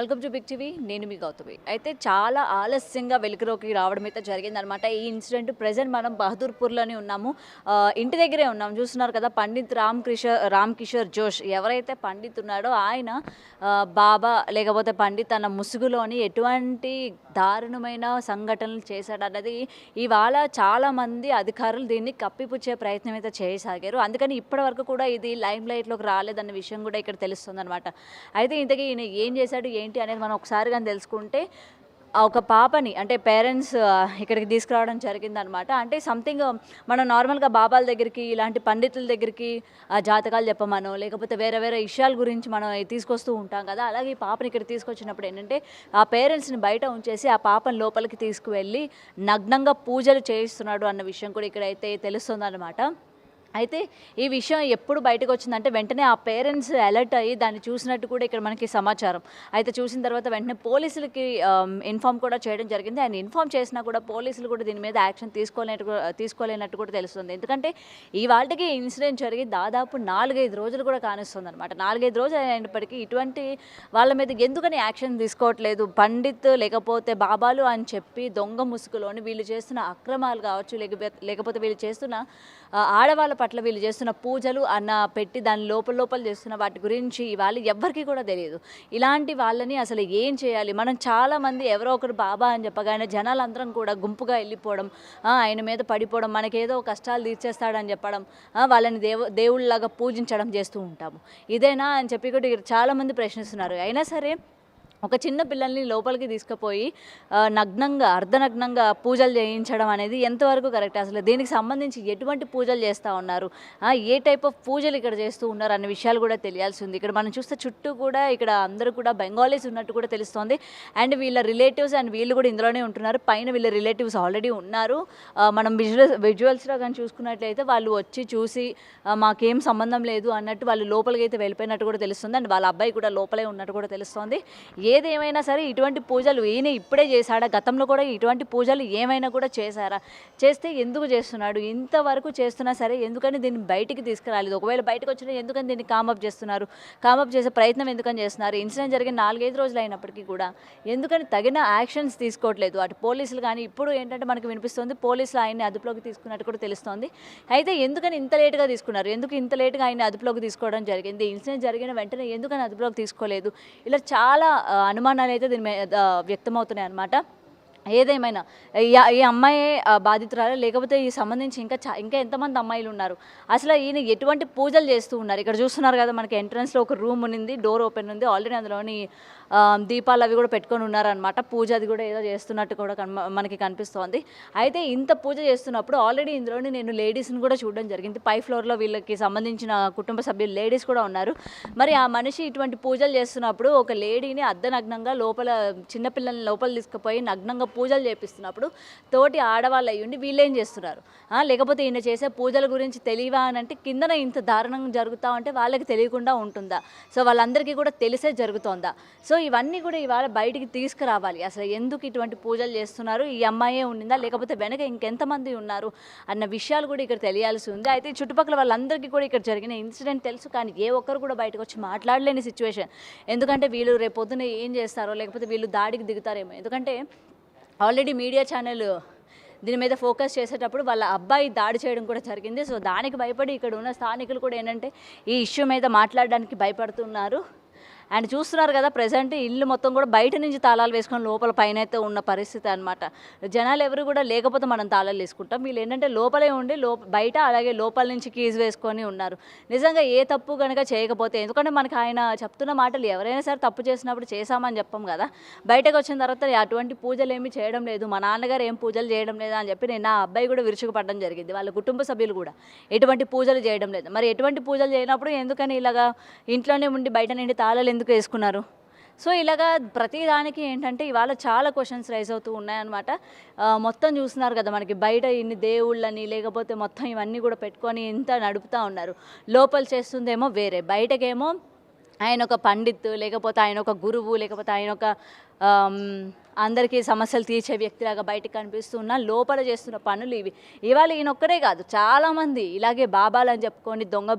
Welcome to big TV. నేను మీ గౌతమి. అయితే చాలా ఆలస్యంగా వెలుగులోకి రావడం అయితే జరిగిందనమాట ఈ ఇన్సిడెంట్. ప్రెజెంట్ మనం బహదూర్పూర్లోనే ఉన్నాము. ఇంటి దగ్గరే ఉన్నాం. చూస్తున్నారు కదా, పండిత్ రామ్ కిషోర్ జోష్ ఎవరైతే పండిత్ ఉన్నాడో ఆయన బాబా లేకపోతే పండిత్ అన్న ముసుగులోని ఎటువంటి దారుణమైన సంఘటనలు చేశాడన్నది ఇవాళ చాలామంది అధికారులు దీన్ని కప్పిపుచ్చే ప్రయత్నం అయితే చేయసాగారు. అందుకని ఇప్పటి వరకు కూడా ఇది లైమ్ లైట్లోకి రాలేదన్న విషయం కూడా ఇక్కడ తెలుస్తుంది అనమాట. అయితే ఇంతకీ ఈయన ఏం చేశాడు ఏంటి అనేది మనం ఒకసారి కానీ తెలుసుకుంటే, ఒక పాపని అంటే పేరెంట్స్ ఇక్కడికి తీసుకురావడం జరిగిందనమాట. అంటే సంథింగ్ మనం నార్మల్గా బాబాల దగ్గరికి ఇలాంటి పండితుల దగ్గరికి జాతకాలు చెప్పమనో లేకపోతే వేరే వేరే విషయాల గురించి మనం తీసుకొస్తూ ఉంటాం కదా. అలాగే ఈ పాపని ఇక్కడ తీసుకొచ్చినప్పుడు ఏంటంటే ఆ పేరెంట్స్ని బయట ఉంచేసి ఆ పాపని లోపలికి తీసుకువెళ్ళి నగ్నంగా పూజలు చేయిస్తున్నాడు అన్న విషయం కూడా ఇక్కడైతే తెలుస్తుందన్నమాట. అయితే ఈ విషయం ఎప్పుడు బయటకు వచ్చిందంటే వెంటనే ఆ పేరెంట్స్ అలర్ట్ అయ్యి దాన్ని చూసినట్టు కూడా ఇక్కడ మనకి సమాచారం. అయితే చూసిన తర్వాత వెంటనే పోలీసులకి ఇన్ఫామ్ కూడా చేయడం జరిగింది. ఆయన ఇన్ఫామ్ చేసినా కూడా పోలీసులు కూడా దీని మీద యాక్షన్ తీసుకోలేనట్టు కూడా తెలుస్తుంది. ఎందుకంటే ఇవాళకి ఇన్సిడెంట్ జరిగి దాదాపు 4-5 రోజులు కూడా కానిస్తుంది అనమాట. 4-5 రోజులు అయినప్పటికీ ఇటువంటి వాళ్ళ మీద ఎందుకని యాక్షన్ తీసుకోవట్లేదు? పండిత్ లేకపోతే బాబాలు అని చెప్పి దొంగ ముసుగులోని వీళ్ళు చేస్తున్న అక్రమాలు కావచ్చు, లేకపోతే వీళ్ళు చేస్తున్న ఆడవాళ్ళ పట్ల వీళ్ళు చేస్తున్న పూజలు అన్న పెట్టి దాని లోపల చేస్తున్న వాటి గురించి ఇవాళ ఎవ్వరికీ కూడా తెలియదు. ఇలాంటి వాళ్ళని అసలు ఏం చేయాలి? మనం చాలామంది ఎవరో ఒకరు బాబా అని చెప్పగానే జనాలందరం కూడా గుంపుగా వెళ్ళిపోవడం, ఆయన మీద పడిపోవడం, మనకేదో కష్టాలు తీర్చేస్తాడని చెప్పడం, వాళ్ళని దేవుళ్ళలాగా పూజించడం చేస్తూ ఉంటాము. ఇదేనా అని చెప్పి కూడా చాలామంది ప్రశ్నిస్తున్నారు. అయినా సరే ఒక చిన్న పిల్లల్ని లోపలికి తీసుకుపోయి నగ్నంగా అర్ధనగ్నంగా పూజలు చేయించడం అనేది ఎంతవరకు కరెక్ట్? అసలు దీనికి సంబంధించి ఎటువంటి పూజలు చేస్తూ ఉన్నారు, ఏ టైప్ ఆఫ్ పూజలు ఇక్కడ చేస్తూ ఉన్నారు అన్న విషయాలు కూడా తెలియాల్సి ఉంది. ఇక్కడ మనం చూస్తే చుట్టూ కూడా ఇక్కడ అందరూ కూడా బెంగాలీస్ ఉన్నట్టు కూడా తెలుస్తోంది. అండ్ వీళ్ళ రిలేటివ్స్ అండ్ వీళ్ళు కూడా ఇందులోనే ఉంటున్నారు. పైన వీళ్ళ రిలేటివ్స్ ఆల్రెడీ ఉన్నారు. మనం విజువల్స్లో కానీ చూసుకున్నట్లయితే వాళ్ళు వచ్చి చూసి మాకేం సంబంధం లేదు అన్నట్టు వాళ్ళు లోపలికి అయితే వెళ్ళిపోయినట్టు కూడా తెలుస్తుంది. అండ్ వాళ్ళ అబ్బాయి కూడా లోపలే ఉన్నట్టు కూడా తెలుస్తోంది. ఏది ఏమైనా సరే ఇటువంటి పూజలు ఈయన ఇప్పుడే చేశాడా? గతంలో కూడా ఇటువంటి పూజలు ఏమైనా కూడా చేశారా? చేస్తే ఎందుకు చేస్తున్నాడు? ఇంతవరకు చేస్తున్నా సరే ఎందుకని దీన్ని బయటికి తీసుకురాలేదు? ఒకవేళ బయటకు వచ్చినా ఎందుకని దీన్ని కామప్ చేస్తున్నారు? కామప్ చేసే ప్రయత్నం ఎందుకని చేస్తున్నారు? ఇన్సిడెంట్ జరిగిన 4-5 రోజులు అయినప్పటికీ కూడా ఎందుకని తగిన యాక్షన్స్ తీసుకోవట్లేదు? అటు పోలీసులు కానీ ఇప్పుడు ఏంటంటే మనకు వినిపిస్తుంది పోలీసులు ఆయన్ని అదుపులోకి తీసుకున్నట్టు కూడా తెలుస్తోంది. అయితే ఎందుకని ఇంత లేటుగా తీసుకున్నారు? ఎందుకు ఇంత లేటుగా ఆయన్ని అదుపులోకి తీసుకోవడం జరిగింది? ఇన్సిడెంట్ జరిగిన వెంటనే ఎందుకని అదుపులోకి తీసుకోలేదు? ఇలా చాలా అనుమానాలు అయితే దీని మీద వ్యక్తమవుతున్నాయి అన్నమాట. ఏదేమైనా ఈ అమ్మాయి బాధితురాలు లేకపోతే ఈ సంబంధించి ఇంకా ఎంతమంది అమ్మాయిలు ఉన్నారు? అసలు ఈయన ఎటువంటి పూజలు చేస్తూ ఉన్నారు? ఇక్కడ చూస్తున్నారు కదా, మనకి ఎంట్రన్స్లో ఒక రూమ్ ఉంది, డోర్ ఓపెన్ ఉంది. ఆల్రెడీ అందులోని దీపాలు అవి కూడా పెట్టుకొని ఉన్నారనమాట. పూజ అది కూడా ఏదో చేస్తున్నట్టు కూడా మనకి కనిపిస్తోంది. అయితే ఇంత పూజ చేస్తున్నప్పుడు ఆల్రెడీ ఇందులోని నేను లేడీస్ని కూడా చూడడం జరిగింది. పై ఫ్లోర్లో వీళ్ళకి సంబంధించిన కుటుంబ సభ్యులు లేడీస్ కూడా ఉన్నారు. మరి ఆ మనిషి ఇటువంటి పూజలు చేస్తున్నప్పుడు ఒక లేడీని అర్ధనగ్నంగా లోపల చిన్నపిల్లల్ని లోపల తీసుకుపోయి నగ్నంగా పూజలు చేపిస్తున్నప్పుడు తోటి ఆడవాళ్ళు అయ్యుండి వీళ్ళేం చేస్తున్నారు? లేకపోతే ఈయన చేసే పూజల గురించి తెలియవా అని అంటే కిందన ఇంత దారుణంగా జరుగుతూ ఉంటే వాళ్ళకి తెలియకుండా ఉంటుందా? సో వాళ్ళందరికీ కూడా తెలిసే జరుగుతోందా? సో ఇవన్నీ కూడా ఇవాళ బయటికి తీసుకురావాలి. అసలు ఎందుకు ఇటువంటి పూజలు చేస్తున్నారు? ఈ అమ్మాయే ఉండిందా లేకపోతే వెనక ఇంకెంతమంది ఉన్నారు అన్న విషయాలు కూడా ఇక్కడ తెలియాల్సి ఉంది. అయితే చుట్టుపక్కల వాళ్ళందరికీ కూడా ఇక్కడ జరిగిన ఇన్సిడెంట్ తెలుసు, కానీ ఏ ఒక్కరు కూడా బయటకు వచ్చి మాట్లాడలేని సిచ్యువేషన్. ఎందుకంటే వీళ్ళు రేపొద్దున ఏం చేస్తారో లేకపోతే వీళ్ళు దాడికి దిగుతారేమో. ఎందుకంటే ఆల్రెడీ మీడియా ఛానల్ దీని మీద ఫోకస్ చేసేటప్పుడు వాళ్ళ అబ్బాయి దాడి చేయడం కూడా జరిగింది. సో దానికి భయపడి ఇక్కడ ఉన్న స్థానికులు కూడా ఏంటంటే ఈ ఇష్యూ మీద మాట్లాడడానికి భయపడుతున్నారు. అండ్ చూస్తున్నారు కదా, ప్రజెంట్ ఇల్లు మొత్తం కూడా బయట నుంచి తాళాలు వేసుకొని లోపల పైన అయితే ఉన్న పరిస్థితి అనమాట. జనాలు ఎవరు కూడా లేకపోతే మనం తాళాలు వేసుకుంటాం. వీళ్ళు ఏంటంటే లోపలే ఉండి బయట అలాగే లోపల నుంచి కీజ్ వేసుకొని ఉన్నారు. నిజంగా ఏ తప్పు కనుక చేయకపోతే, ఎందుకంటే మనకి ఆయన చెప్తున్న మాటలు ఎవరైనా సరే తప్పు చేసినప్పుడు చేశామని చెప్పాం కదా. బయటకు వచ్చిన తర్వాత అటువంటి పూజలు ఏమీ చేయడం లేదు, మా నాన్నగారు ఏం పూజలు చేయడం లేదా అని చెప్పి నేను నా అబ్బాయి కూడా విరుచుకుపడడం జరిగింది. వాళ్ళ కుటుంబ సభ్యులు కూడా ఎటువంటి పూజలు చేయడం లేదు. మరి ఎటువంటి పూజలు చేయనప్పుడు ఎందుకని ఇలాగా ఇంట్లోనే ఉండి బయట నుండి తాళాలు ఎందుకు వేసుకున్నారు? సో ఇలాగా ప్రతిదానికి ఏంటంటే ఇవాళ చాలా క్వశ్చన్స్ రైజ్ అవుతూ ఉన్నాయన్నమాట. మొత్తం చూస్తున్నారు కదా, మనకి బయట ఇన్ని దేవుళ్ళని లేకపోతే మొత్తం ఇవన్నీ కూడా పెట్టుకొని ఇంత నడుపుతూ ఉన్నారు. లోపల చేస్తుందేమో వేరే, బయటకేమో ఆయన ఒక పండిత్ లేకపోతే ఆయన ఒక గురువు లేకపోతే ఆయన ఒక అందరికీ సమస్యలు తీర్చే వ్యక్తిలాగా బయటకు కనిపిస్తున్న లోపల చేస్తున్న పనులు ఇవి. ఇవాళ ఈయనొక్కడే కాదు, చాలామంది ఇలాగే బాబాలు అని చెప్పుకొని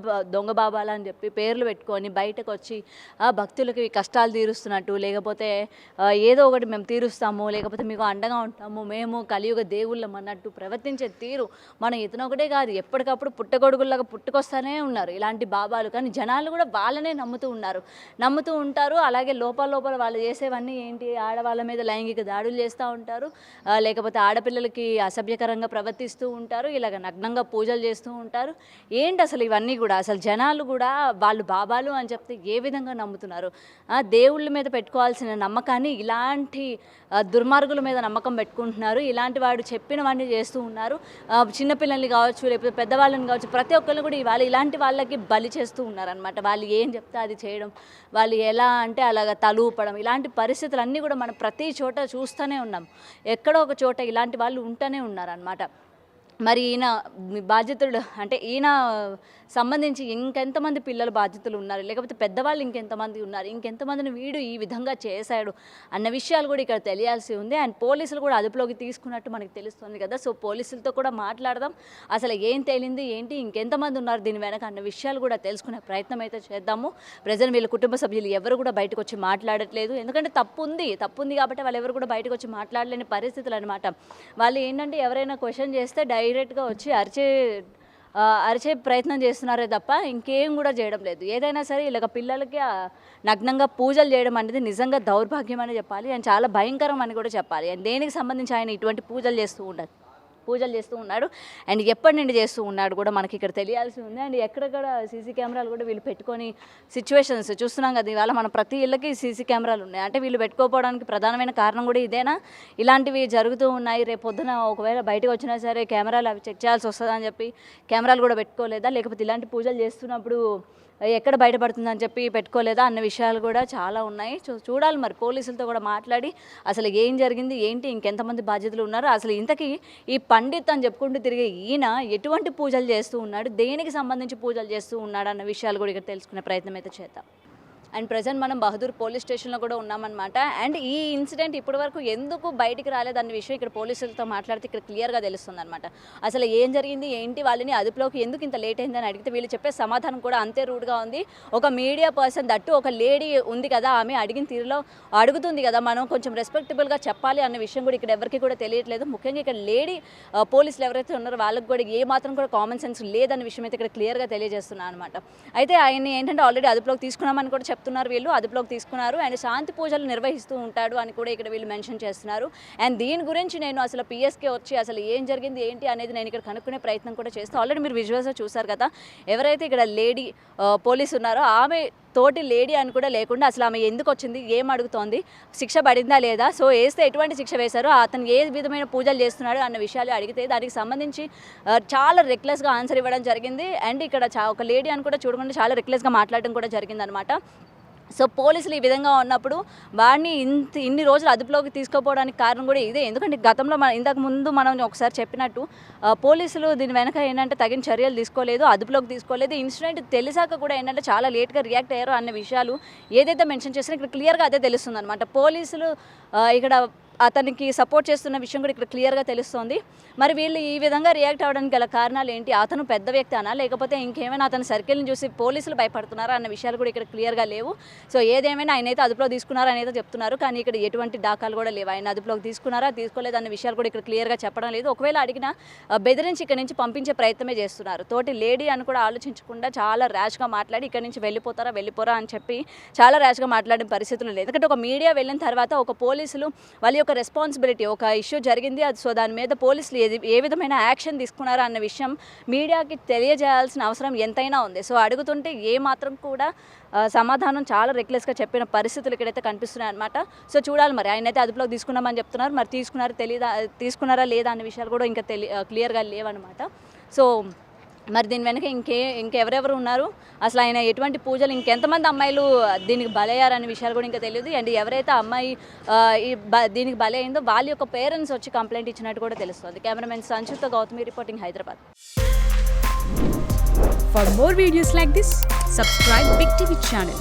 దొంగ బాబాలు అని చెప్పి పేర్లు పెట్టుకొని బయటకు వచ్చి భక్తులకి కష్టాలు తీరుస్తున్నట్టు, లేకపోతే ఏదో ఒకటి మేము తీరుస్తాము, లేకపోతే మీకు అండగా ఉంటాము, మేము కలియుగ దేవుళ్ళం అన్నట్టు ప్రవర్తించే తీరు మనం ఇతనొకటే కాదు, ఎప్పటికప్పుడు పుట్టగొడుగుల్లాగా పుట్టుకొస్తూనే ఉన్నారు ఇలాంటి బాబాలు. కానీ జనాలు కూడా వాళ్ళనే నమ్ముతూ ఉంటారు. అలాగే లోపల వాళ్ళు చేసేవన్నీ ఏంటి, ఆడవాళ్ళ మీద లైంగిక దాడులు చేస్తూ ఉంటారు, లేకపోతే ఆడపిల్లలకి అసభ్యకరంగా ప్రవర్తిస్తూ ఉంటారు, ఇలాగ నగ్నంగా పూజలు చేస్తూ ఉంటారు. ఏంటి అసలు ఇవన్నీ కూడా, అసలు జనాలు కూడా వాళ్ళు బాబాలు అని చెప్తే ఏ విధంగా నమ్ముతున్నారు? దేవుళ్ళ మీద పెట్టుకోవాల్సిన నమ్మకాన్ని ఇలాంటి దుర్మార్గుల మీద నమ్మకం పెట్టుకుంటున్నారు. ఇలాంటి వాడు చెప్పినవన్నీ చేస్తూ ఉన్నారు. చిన్నపిల్లల్ని కావచ్చు, లేకపోతే పెద్దవాళ్ళని కావచ్చు, ప్రతి ఒక్కరిని కూడా ఇవాళ ఇలాంటి వాళ్ళకి బలి చేస్తూ ఉన్నారనమాట. వాళ్ళు ఏం చెప్తే అది చేయడం, వాళ్ళు ఎలా అంటే అలాగ తలూపడం, ఇలాంటి పరిస్థితులన్నీ కూడా మనం ప్రతి చోట చూస్తూనే ఉన్నాం. ఎక్కడో ఒక చోట ఇలాంటి వాళ్ళు ఉంటూనే ఉన్నారనమాట. మరి ఈయన బాధ్యతలు అంటే ఈయన సంబంధించి ఇంకెంతమంది పిల్లల బాధ్యతలు ఉన్నారు, లేకపోతే పెద్దవాళ్ళు ఇంకెంతమంది ఉన్నారు, ఇంకెంతమందిని వీడు ఈ విధంగా చేశాడు అన్న విషయాలు కూడా ఇక్కడ తెలియాల్సి ఉంది. అండ్ పోలీసులు కూడా అదుపులోకి తీసుకున్నట్టు మనకు తెలుస్తుంది కదా. సో పోలీసులతో కూడా మాట్లాడదాం, అసలు ఏం తేలింది ఏంటి, ఇంకెంతమంది ఉన్నారు దీని వెనక అన్న విషయాలు కూడా తెలుసుకునే ప్రయత్నం అయితే చేద్దాము. ప్రజలు వీళ్ళ కుటుంబ సభ్యులు ఎవరు కూడా బయటకు వచ్చి మాట్లాడట్లేదు, ఎందుకంటే తప్పు ఉంది కాబట్టి వాళ్ళు ఎవరు కూడా బయటకు వచ్చి మాట్లాడలేని పరిస్థితులు అనమాట. వాళ్ళు ఏంటంటే ఎవరైనా క్వశ్చన్ చేస్తే డైరెక్ట్గా వచ్చి అరిచే ప్రయత్నం చేస్తున్నారే తప్ప ఇంకేం కూడా చేయడం లేదు. ఏదైనా సరే ఇలాగ పిల్లలకి నగ్నంగా పూజలు చేయడం అనేది నిజంగా దౌర్భాగ్యం అని చెప్పాలి, అండ్ చాలా భయంకరం అని కూడా చెప్పాలి. అండ్ దేనికి సంబంధించి ఆయన ఇటువంటి పూజలు చేస్తూ ఉన్నాడు అండ్ ఎప్పటి నుండి చేస్తూ ఉన్నాడు కూడా మనకి ఇక్కడ తెలియాల్సి ఉంది. అండ్ ఎక్కడెక్కడ సీసీ కెమెరాలు కూడా వీళ్ళు పెట్టుకొని సిచ్యువేషన్స్ చూస్తున్నాం కదా. ఇవాళ మన ప్రతి ఇళ్ళకి సీసీ కెమెరాలు ఉన్నాయి, అంటే వీళ్ళు పెట్టుకోపోవడానికి ప్రధానమైన కారణం కూడా ఇదేనా? ఇలాంటివి జరుగుతూ ఉన్నాయి, రేపు పొద్దున ఒకవేళ బయటకు వచ్చినా సరే కెమెరాలు అవి చెక్ చేయాల్సి వస్తుందని చెప్పి కెమెరాలు కూడా పెట్టుకోలేదా, లేకపోతే ఇలాంటి పూజలు చేస్తున్నప్పుడు ఎక్కడ బయటపడుతుందని చెప్పి పెట్టుకోలేదా అన్న విషయాలు కూడా చాలా ఉన్నాయి. చూడాలి మరి, పోలీసులతో కూడా మాట్లాడి అసలు ఏం జరిగింది ఏంటి, ఇంకెంతమంది బాధ్యతలు ఉన్నారు, అసలు ఇంతకీ ఈ పండిత్ అని చెప్పుకుంటూ తిరిగే ఈయన ఎటువంటి పూజలు చేస్తూ ఉన్నాడు, దేనికి సంబంధించి పూజలు చేస్తూ ఉన్నాడు అన్న విషయాలు కూడా ఇక్కడ తెలుసుకునే ప్రయత్నం అయితే చేద్దాం. అండ్ ప్రజెంట్ మనం బహదూర్ పోలీస్ స్టేషన్లో కూడా ఉన్నామన్నమాట. అండ్ ఈ ఇన్సిడెంట్ ఇప్పటి వరకు ఎందుకు బయటికి రాలేదన్న విషయం ఇక్కడ పోలీసులతో మాట్లాడితే ఇక్కడ క్లియర్గా తెలుస్తుంది అనమాట. అసలు ఏం జరిగింది ఏంటి, వాళ్ళని అదుపులోకి ఎందుకు ఇంత లేట్ అయిందని అడిగితే వీళ్ళు చెప్పే సమాధానం కూడా అంతే రూడ్గా ఉంది. ఒక మీడియా పర్సన్ దట్టు ఒక లేడీ ఉంది కదా, ఆమె అడిగిన తీరులో అడుగుతుంది కదా, మనం కొంచెం రెస్పెక్టబుల్గా చెప్పాలి అన్న విషయం కూడా ఇక్కడ ఎవరికి కూడా తెలియట్లేదు. ముఖ్యంగా ఇక్కడ లేడీ పోలీసులు ఎవరైతే ఉన్నారో వాళ్ళకి కూడా ఏ మాత్రం కూడా కామన్ సెన్స్ లేదన్న విషయం అయితే ఇక్కడ క్లియర్గా తెలియజేస్తున్నాను అనమాట. అయితే ఆయన్ని ఏంటంటే ఆల్రెడీ అదుపులోకి తీసుకున్నామని కూడా చెప్తున్నారు వీళ్ళు, అదుపులోకి తీసుకున్నారు. అండ్ శాంతి పూజలు నిర్వహిస్తూ ఉంటాడు అని కూడా ఇక్కడ వీళ్ళు మెన్షన్ చేస్తున్నారు. అండ్ దీని గురించి నేను అసలు పిఎస్కే వచ్చి అసలు ఏం జరిగింది ఏంటి అనేది నేను ఇక్కడ కనుక్కునే ప్రయత్నం కూడా చేస్తాను. ఆల్రెడీ మీరు విజువల్స్లో చూసారు కదా, ఎవరైతే ఇక్కడ లేడీ పోలీస్ ఉన్నారో ఆమె తోటి లేడీ అని కూడా లేకుండా అసలు ఆమె ఎందుకు వచ్చింది, ఏం అడుగుతోంది, శిక్ష పడిందా లేదా, సో వేస్తే ఎటువంటి శిక్ష వేశారో, అతను ఏ విధమైన పూజలు చేస్తున్నాడు అన్న విషయాలు అడిగితే దానికి సంబంధించి చాలా రెక్లెస్గా ఆన్సర్ ఇవ్వడం జరిగింది. అండ్ ఇక్కడ ఒక లేడీ అని కూడా చూడకుండా చాలా రెక్లెస్గా మాట్లాడడం కూడా జరిగిందనమాట. సో పోలీసులు ఈ విధంగా ఉన్నప్పుడు వాడిని ఇన్ని రోజులు అదుపులోకి తీసుకోపోవడానికి కారణం కూడా ఇదే. ఎందుకంటే గతంలో ఇంతకు ముందు మనం ఒకసారి చెప్పినట్టు పోలీసులు దీని వెనక ఏంటంటే తగిన చర్యలు తీసుకోలేదు, అదుపులోకి తీసుకోలేదు. ఇన్సిడెంట్ తెలిసాక కూడా ఏంటంటే చాలా లేట్గా రియాక్ట్ అయ్యారు అన్న విషయాలు ఏదైతే మెన్షన్ చేసినా ఇక్కడ క్లియర్గా అదే తెలుస్తుంది అనమాట. పోలీసులు ఇక్కడ అతనికి సపోర్ట్ చేస్తున్న విషయం కూడా ఇక్కడ క్లియర్గా తెలుస్తోంది. మరి వీళ్ళు ఈ విధంగా రియాక్ట్ అవ్వడానికి గల కారణాలు ఏంటి, అతను పెద్ద వ్యక్తి అనా లేకపోతే ఇంకేమైనా అతని సర్కిల్ని చూసి పోలీసులు భయపడుతున్నారా అన్న విషయాలు కూడా ఇక్కడ క్లియర్గా లేవు. సో ఏదేమైనా ఆయన అయితే అదుపులో తీసుకున్నారా అనేది చెప్తున్నారు, కానీ ఇక్కడ ఎటువంటి దాఖలు కూడా లేవు. ఆయన అదుపులోకి తీసుకున్నారా తీసుకోలేదు అన్న విషయాలు కూడా ఇక్కడ క్లియర్గా చెప్పడం లేదు. ఒకవేళ అడిగినా బెదిరించి ఇక్కడ నుంచి పంపించే ప్రయత్నమే చేస్తున్నారు. తోటి లేడీ అని కూడా ఆలోచించకుండా చాలా ర్యాష్గా మాట్లాడి ఇక్కడ నుంచి వెళ్ళిపోరా అని చెప్పి చాలా ర్యాష్గా మాట్లాడిన పరిస్థితులు లేదు. ఎందుకంటే ఒక మీడియా వెళ్ళిన తర్వాత ఒక పోలీసులు వాళ్ళ ఒక రెస్పాన్సిబిలిటీ, ఒక ఇష్యూ జరిగింది అది, సో దాని మీద పోలీసులు ఏ విధమైన యాక్షన్ తీసుకున్నారా అన్న విషయం మీడియాకి తెలియజేయాల్సిన అవసరం ఎంతైనా ఉంది. సో అడుగుతుంటే ఏ మాత్రం కూడా సమాధానం చాలా రెక్లెస్గా చెప్పిన పరిస్థితులు ఇక్కడైతే కనిపిస్తున్నాయి అనమాట. సో చూడాలి మరి, ఆయన అయితే అదుపులోకి తీసుకున్నామని చెప్తున్నారు, మరి తీసుకున్నారా లేదా అన్న విషయాలు కూడా ఇంకా క్లియర్గా లేవన్నమాట. సో మరి దీని వెనక ఇంకెవరెవరు ఉన్నారు, అసలు ఆయన ఎటువంటి పూజలు, ఇంకెంతమంది అమ్మాయిలు దీనికి బలయ్యారనే విషయాలు కూడా ఇంకా తెలియదు. అండ్ ఎవరైతే అమ్మాయి దీనికి బలైందో వాళ్ళ యొక్క పేరెంట్స్ వచ్చి కంప్లైంట్ ఇచ్చినట్టు కూడా తెలుస్తుంది. కెమెరామెన్ సంచుతో Gautami reporting, Hyderabad. For more videos like this, subscribe Big TV channel.